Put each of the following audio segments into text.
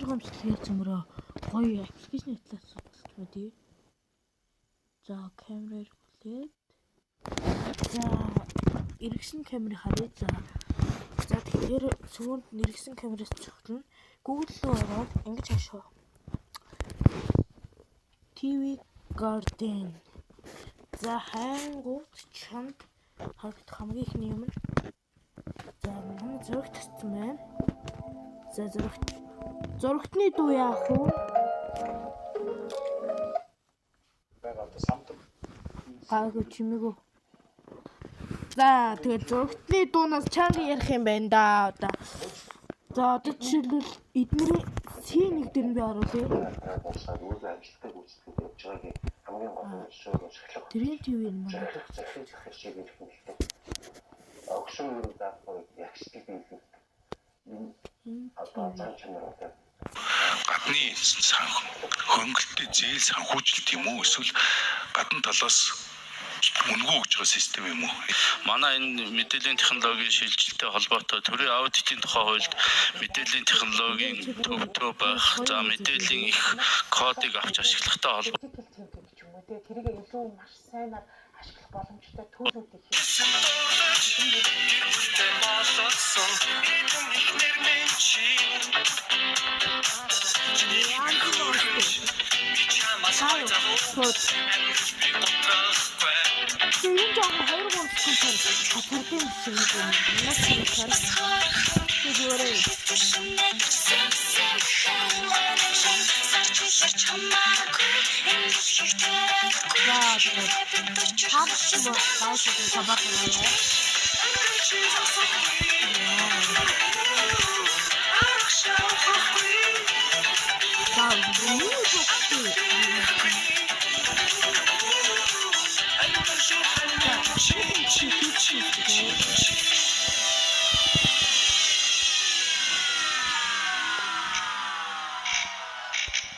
байгаа юм шиг хэлцэмрөө гоё аппликейшн талаас болчихмоо тий. За камераар хүлээд. За эргэсэн камерыг харъя. За тэгэхээр сүүнд эргэсэн камераас цохрно. Google руу ороод ингэж хашаа. TV Garden. За хайнгууд чанд харагдах хамгийн ихний юм. За манай зураг татсан байна. За зурагтны дуу яах вэ? Гаагүй чимээгөө. За тэгээд зурагтны дуунаас чанга ярих юм байна да одоо. За одоо жишээлбэл эднэрийн C1 дээр би оруулъя. Тэрийн ТV юм байна. Огшин юу даахгүй ягшдаг юм. Одоо цаан чанартай. Гадны хөнгөлтэй зээл санхүүжилт юм уу? Эсвэл гадна талаас үнгүй өгж байгаа систем юм уу? Манай энэ мэдээллийн технологийн шилжилттэй холбоотой төрийн аудитын тухай хуульд мэдээллийн технологийн төвдөө байх, за мэдээллийн их кодыг авч ашиглахтай холбоотой тэрийг илүү маш сайнаар ашиглах боломжтой төлөвлөлт хийх. Энэ жоохон 2-3 секундээр хатгардын шиг юм. Нас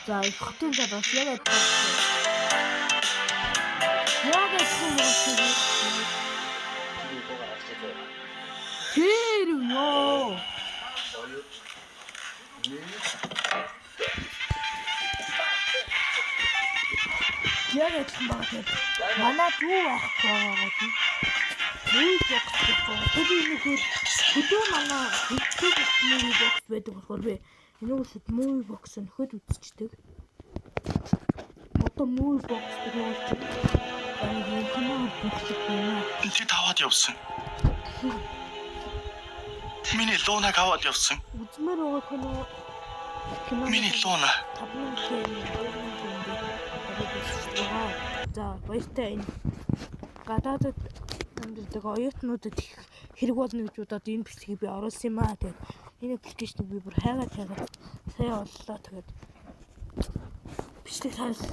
за их хотын задаас яг тэр ёо яг адилхан байна. Манай дүү байхгүй байгаа тийм. Мэй бокс байхгүй. Хөдөө манай мэй бокс байдаг болохоор би энэгээр мэй бокс нөхөд үзчихдэг. Одоо мэй бокс гэдэг нь чи таваад явсан. Миний лунаг аваад явсан. үзмэр байгаа кино. Миний луна. За баяртай энэ гадаадд амьдардаг оюутнуудад их хэрэг болно гэж бодоод энэ бичлэгийг би оруулсан юм аа. Тэгээд энэ аппликейшнийг би бүр хайгаад сайн боллоо. Тэгээд бичлэг таалагдсан